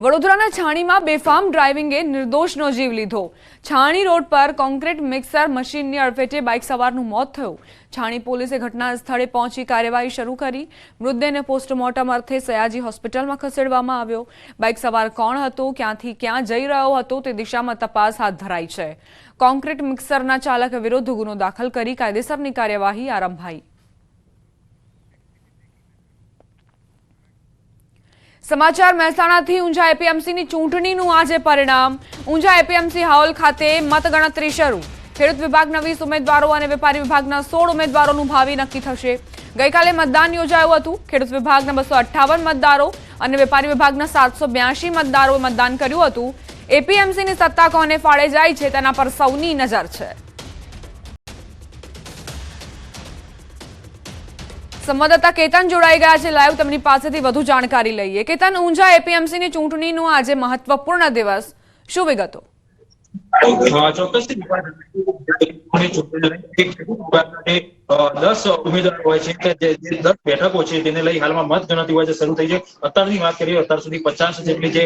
વડોદરાના છાણીમાં બેફામ ડ્રાઇવિંગે નિર્દોષનો જીવ લીધો। છાણી રોડ પર કોન્ક્રીટ મિક્સર મશીનની અડફેટે બાઇક સવારનું મોત થયું। છાણી પોલીસે ઘટના સ્થળે પહોંચી કાર્યવાહી શરૂ કરી। મૃતદેહને પોસ્ટમોર્ટમ અર્થે સયાજી હોસ્પિટલમાં ખસેડવામાં આવ્યો। બાઇક સવાર કોણ હતો, ક્યાંથી ક્યાં જઈ રહ્યો હતો તે દિશામાં તપાસ હાથ ધરાઈ છે। કોન્ક્રીટ મિક્સરના ચાલક વિરુદ્ધ ગુનો દાખલ કરી કાયદેસરની કાર્યવાહી આરંભાઈ। समाचार મહેસાણાથી ઊંઝા એપીએમસીની ચૂંટણીનું આજે પરિણામ। ઊંઝા એપીએમસી હાલ ખાતે મતગણતરી શરૂ। ખેડૂત વિભાગના 20 ઉમેદવારો અને વેપારી વિભાગના 16 ઉમેદવારોનું ભાવિ નક્કી થશે। ગઈકાલે મતદાન યોજાયું હતું। ખેડૂત વિભાગના 258 મતદારો અને વેપારી વિભાગના 782 મતદારોએ મતદાન કર્યું હતું। એપીએમસીની સત્તા કોને ફાળે જાય છે તેના પર સૌની નજર છે। संवाददाता केतन जोड़ाई गया है लाइव तमनी पासेथी વધુ जानकारी लईए। केतन, ऊंझा एपीएमसी चूंटणीनुं આજે મહત્વપૂર્ણ દિવસ, શું વિગતો? ચોક્કસથી 10 ઉમેદવારો હોય છે કે જે 10 બેઠકો છે તેને લઈ હાલમાં મતગણતરી હોય છે શરૂ થઈ છે। અત્યારની વાત કરીએ અત્યાર સુધી 50 જેટલી જે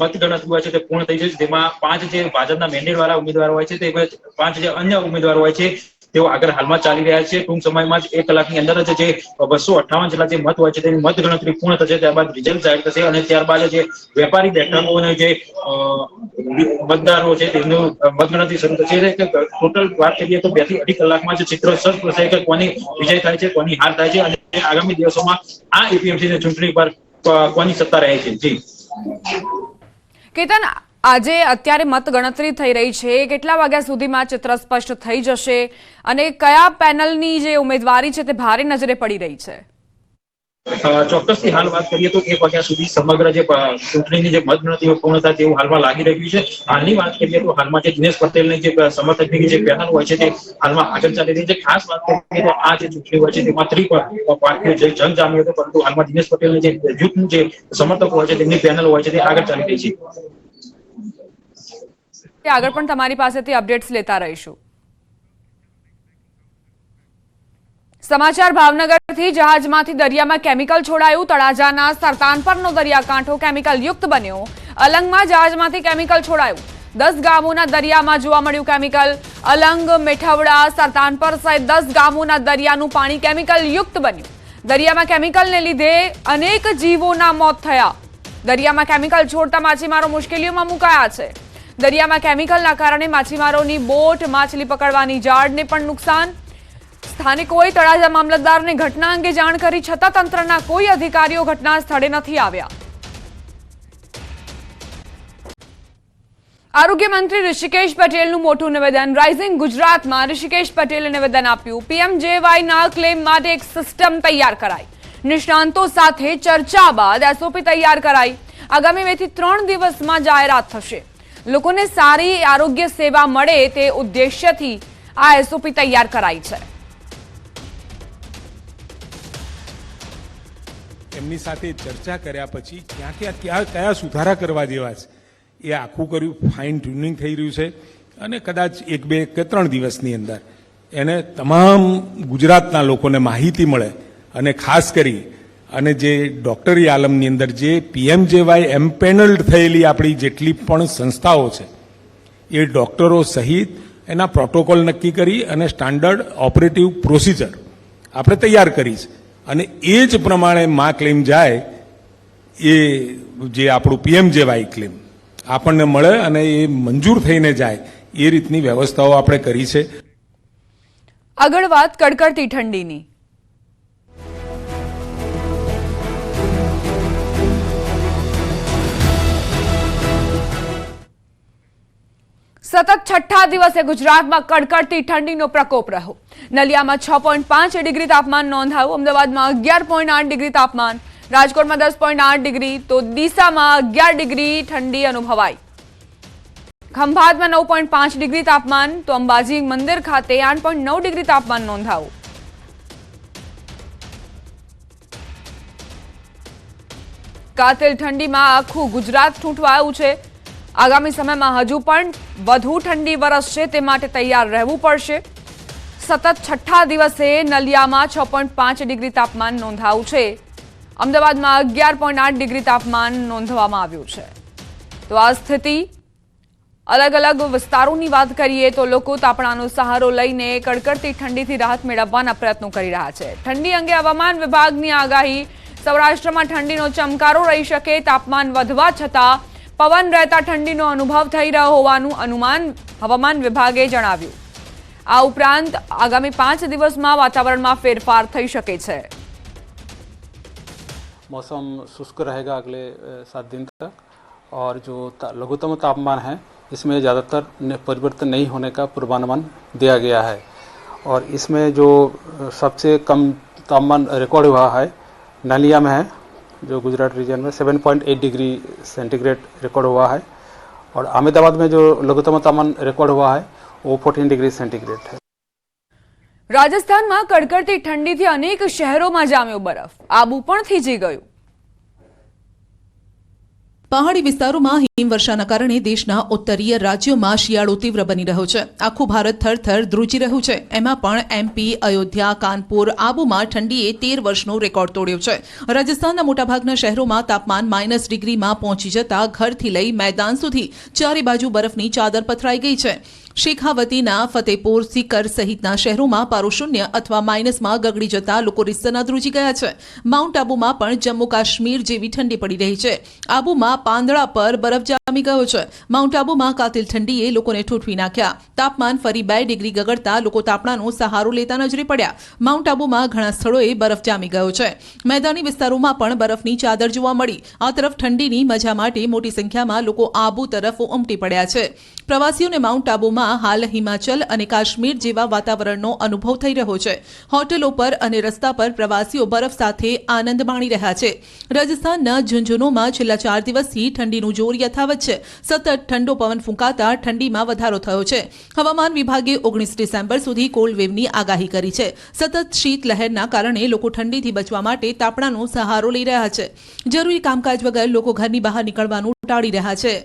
મતગણતરી હોય છે તે પૂર્ણ થઈ છે, જેમાં 5 જે ભાજપના મેન્ડેટ વાળા ઉમેદવારો હોય છે તે 5 જે અન્ય ઉમેદવારો હોય છે તેઓ આગળ હાલમાં ચાલી રહ્યા છે। ટૂંક સમયમાં જ 1 કલાકની અંદર જ જે 258 જેટલા જે મત હોય છે તેની મતગણતરી પૂર્ણ થશે, ત્યારબાદ રિઝલ્ટ જાહેર થશે અને ત્યારબાદ જે વેપારી બેઠકોને જે મતદારો છે તેમનું મતગણતરી શરૂ થશે। ટોટલ વાત કરીએ તો 2 થી 2.5 કલાકમાં જ ચિત્ર સ્પષ્ટ થશે કે કોની વિજય થાય છે, કોની હાર થાય છે અને આગામી દિવસોમાં આ એપીએમસી ચૂંટણી પર કોની સત્તા રહે છે। જી કેતન, આજે અત્યારે મતગણતરી થઈ રહી છે, કેટલા વાગ્યા સુધીમાં ચિત્ર સ્પષ્ટ થઈ જશે અને કયા પેનલની જે ઉમેદવારી છે તે ભારે નજરે પડી રહી છે? ચોક્કસથી હાલ વાત કરીએ તો 1 વાગ્યા સુધી સમગ્ર જે ચૂંટણીની જે મતગણતરી પૂર્ણ થાય તેવું હાલમાં લાગી રહ્યું છે। હાલની વાત કરીએ તો હાલમાં જે દિનેશ પટેલની જે સમર્થકની જે પેનલ હોય છે તે હાલમાં આગળ ચાલી રહી છે। ખાસ વાત કરીએ તો આ જે ચૂંટણી હોય છે તેમાં ત્રિપાર્ટીય જે જંગ જામ્યો હતો, પરંતુ હાલમાં દિનેશ પટેલની જે જૂથનું જે સમર્થકો હોય છે તેમની પેનલ હોય છે તે આગળ ચાલી રહી છે। આગળ પણ તમારી પાસેથી અપડેટ્સ લેતા રહીશું। સમાચાર ભાવનગરથી જહાજમાંથી દરિયામાં કેમિકલ છોડાયું। તળાજાના સરતાનપરનો દરિયાકાંઠો કેમિકલ યુક્ત બન્યો। અલંગમાં જહાજમાંથી કેમિકલ છોડાયું। 10 ગામોના દરિયામાં જોવા મળ્યું કેમિકલ। અલંગ, મેઠવડા, સરતાનપર સહિત 10 ગામોના દરિયાનું પાણી કેમિકલ યુક્ત બન્યું। દરિયામાં કેમિકલને લીધે અનેક જીવોના મોત થયા। દરિયામાં કેમિકલ છોડતા માછીમારો મુશ્કેલીઓમાં મુકાયા છે। દરિયામાં કેમિકલના કારણે માછીમારોની બોટ, માછલી પકડવાની જાળને પણ નુકસાન। સ્થાનિકોએ તળાજા મામલતદારને ઘટના અંગે જાણ કરી, છતાં તંત્રના કોઈ અધિકારીઓ ઘટના સ્થળે નથી આવ્યા। આરોગ્ય મંત્રી ઋષિકેશ પટેલનું મોટું નિવેદન। રાઇઝિંગ ગુજરાતમાં ઋષિકેશ પટેલે નિવેદન આપ્યું। પીએમજેવાયના ક્લેમ માટે એક સિસ્ટમ તૈયાર કરાઈ। નિષ્ણાંતો સાથે ચર્ચા બાદ એસઓપી તૈયાર કરાઈ। આગામી 2 થી 3 દિવસમાં જાહેરાત થશે। લોકોને સારી આરોગ્ય સેવા મળે તે ઉદ્દેશ્યથી આ એસઓપી તૈયાર કરાઈ છે। એમની સાથે ચર્ચા કર્યા પછી ક્યાં કયા સુધારા કરવા જેવા છે એ આખું કર્યું, ફાઇન ટ્યુનિંગ થઈ રહ્યું છે અને કદાચ 1, 2 કે 3 દિવસની અંદર એને તમામ ગુજરાતના લોકોને માહિતી મળે અને ખાસ કરી અને જે ડોક્ટરી આલમની અંદર જે પીએમજેવાય એમ્પેનલ્ડ થયેલી આપણી જેટલી પણ સંસ્થાઓ છે એ ડોક્ટરો સહિત એના પ્રોટોકોલ નક્કી કરી અને સ્ટાન્ડર્ડ ઓપરેટિવ પ્રોસિજર આપણે તૈયાર કરી છે અને એ જ પ્રમાણે માં ક્લેમ જાય એ જે આપણું પીએમજેવાય ક્લેમ આપણને મળે અને એ મંજૂર થઈને જાય એ રીતની વ્યવસ્થાઓ આપણે કરી છે। આગળ વાત કડકડતી ઠંડીની। સતત 6ઠા દિવસે ગુજરાતમાં કડકડતી ઠંડીનો પ્રકોપ રહ્યો। નલિયામાં 6.5 ડિગ્રી તાપમાન નોંધાયું। અમદાવાદમાં 11.8 ડિગ્રી તાપમાન, રાજકોટમાં 10.8 ડિગ્રી તો ડીસામાં 11 ડિગ્રી ઠંડી અનુભવાઈ। ખંભાતમાં 9.5 ડિગ્રી તાપમાન તો અંબાજી મંદિર ખાતે 8.9 ડિગ્રી તાપમાન નોંધાયું। કાતિલ ઠંડીમાં આખું ગુજરાત ઠૂંઠવાયું છે। આગામી સમયમાં હજુ પણ વધુ ઠંડી વરસશે, તે માટે તૈયાર રહેવું પડશે। સતત 6ઠા દિવસે નલિયામાં 6.5 ડિગ્રી તાપમાન નોંધાયું છે। અમદાવાદમાં 11.8 ડિગ્રી તાપમાન નોંધવામાં આવ્યું છે. તો આ સ્થિતિ અલગ અલગ વિસ્તારોની વાત કરીએ તો લોકો તાપણાનો સહારો લઈને કડકડતી ઠંડીથી રાહત મેળવવાના પ્રયત્નો કરી રહ્યા છે. ઠંડી અંગે હવામાન વિભાગની આગાહી. સૌરાષ્ટ્રમાં ઠંડીનો ચમકારો રહી શકે. તાપમાન વધવા છતાં પવન રહેતા ઠંડીનો અનુભવ થઈ રહ્યો હોવાનું અનુમાન હવામાન વિભાગે જણાવ્યું. આ ઉપરાંત આગામી 5 દિવસમાં વાતાવરણમાં ફેરફાર થઈ શકે છે. मौसम शुष्क रहेगा अगले 7 दिन तक और जो लघुत्तम तापमान है इसमें ज़्यादातर परिवर्तन नहीं होने का पूर्वानुमान दिया गया है और इसमें जो सबसे कम तापमान रिकॉर्ड हुआ है नलिया में है जो गुजरात रीजन में 7.8 डिग्री सेंटीग्रेड रिकॉर्ड हुआ है और अहमदाबाद में जो लघुत्तम तापमान रिकॉर्ड हुआ है वो 14 डिग्री सेंटीग्रेड है. રાજસ્થાનમાં કડકડતી ઠંડીથી અનેક શહેરોમાં જામ્યો બરફ. આબુ પણ થીજી ગયું. પહાડી વિસ્તારોમાં હિમવર્ષાના કારણે દેશના ઉત્તરીય રાજ્યોમાં શિયાળો તીવ્ર બની રહ્યો છે. આખું ભારત થરથર ધ્રુજી રહ્યું છે. એમાં પણ એમપી, અયોધ્યા, કાનપુર, આબુમાં ઠંડીએ 13 વર્ષનો રેકોર્ડ તોડ્યો છે. રાજસ્થાનના મોટાભાગના શહેરોમાં તાપમાન -, ડિગ્રીમાં પહોંચી જતા ઘરથી લઈ મેદાન સુધી ચારે બાજુ બરફની ચાદર પથરાઈ ગઈ છે. શેખાવતીના ફતેપુર, સિકર સહિતના શહેરોમાં પારો શૂન્ય અથવા માઇનસમાં ગગડી જતા લોકો રીતસરના ધ્રુજી ગયા છે. માઉન્ટ આબુમાં પણ જમ્મુ કાશ્મીર જેવી ઠંડી પડી રહી છે. આબુમાં પાંદડા પર બરફ જામી ગયો છે. માઉન્ટ આબુમાં કાતિલ ઠંડીએ લોકોને ઠૂંઠવી નાખ્યા. તાપમાન ફરી 2 ડિગ્રી ગગડતા લોકો તાપણાનો સહારો લેતા નજરે પડ્યા. માઉન્ટ આબુમાં ઘણા સ્થળોએ બરફ જામી ગયો છે. મેદાની વિસ્તારોમાં પણ બરફની ચાદર જોવા મળી. આ તરફ ઠંડીની મજા માટે મોટી સંખ્યામાં લોકો આબુ તરફ ઉમટી પડ્યા છે. પ્રવાસીઓને માઉન્ટ આબુમાં હાલ હિમાચલ અને કાશ્મીર જેવા વાતાવરણનો અનુભવ થઈ રહ્યો છે. હોટેલો પર અને રસ્તા પર પ્રવાસીઓ બરફ સાથે આનંદ માણી રહ્યા છે. રાજસ્થાનના ઝુંઝુનુમાં છેલ્લા 4 દિવસથી ઠંડીનું જોર યથાવત છે. સતત ઠંડો પવન ફૂંકાતા ઠંડીમાં વધારો થયો છે. હવામાન વિભાગે 19 ડિસેમ્બર સુધી કોલ્ડ વેવની આગાહી કરી છે. સતત શીત લહેરના કારણે લોકો ઠંડીથી બચવા માટે તાપણાનો સહારો લઈ રહ્યા છે. જરૂરી કામકાજ વગર લોકો ઘરની બહાર નીકળવાનું ટાળી રહ્યા છે.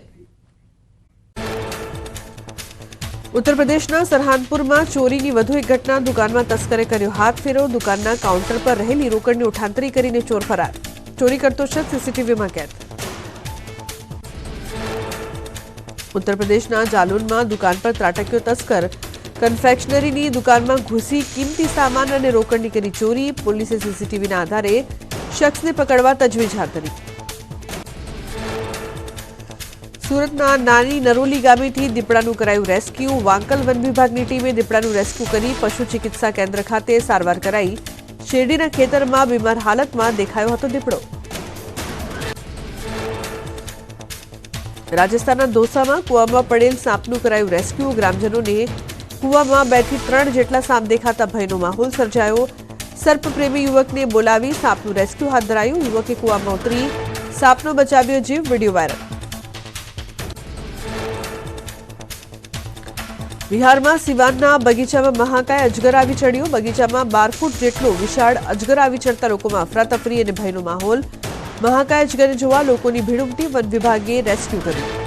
ઉત્તર પ્રદેશના સરહાનપુરમાં ચોરીની વધુ એક ઘટના. દુકાનમાં તસ્કરે કર્યો હાથફેરો. દુકાનના કાઉન્ટર પર રહેલી રોકડની ઉઠાંતરી કરીને ચોર ફરાર. ચોરી કરતો શખ્સ સીસીટીવીમાં કેદ. ઉત્તર પ્રદેશના જાલૌનમાં દુકાન પર ત્રાટક્યો તસ્કર. કન્ફેક્શનરીની દુકાનમાં ઘૂસી કિંમતી સામાન અને રોકડની કરી ચોરી. પોલીસે સીસીટીવીના આધારે શખ્સને પકડવા તજવીજ હાથ ધરી. સુરતના નાની નરોલી ગામેથી દીપડાનું કરાયું રેસ્ક્યુ. વાંકલ વન વિભાગની ટીમે દીપડાનું રેસ્ક્યુ કરી પશુ ચિકિત્સા કેન્દ્ર ખાતે સારવાર કરાઈ. શેરડીના ખેતરમાં બીમાર હાલતમાં દેખાયો હતો દીપડો. રાજસ્થાનના દોસામાં કૂવામાં પડેલ સાપનું કરાયું રેસ્ક્યુ. ગ્રામજનોને કૂવામાં 2 થી 3 જેટલા સાપ દેખાતા ભયનો માહોલ સર્જાયો. સર્પ પ્રેમી યુવકને બોલાવી સાપનું રેસ્ક્યુ હાથ ધરાયું. યુવકે કૂવામાં ઉતરી સાપનો બચાવ્યો જીવ. Video viral. બિહારમાં સિવાનના બગીચામાં મહાકાય અજગર આવી ચડ્યો. બગીચામાં 12 ફૂટ જેટલો વિશાળ અજગર આવી ચડતા લોકોમાં અફરાતફરી અને ભયનો માહોલ. મહાકાય અજગરને જોવા લોકોની ભીડ ઉમટી. વન વિભાગે રેસ્ક્યુ કર્યું.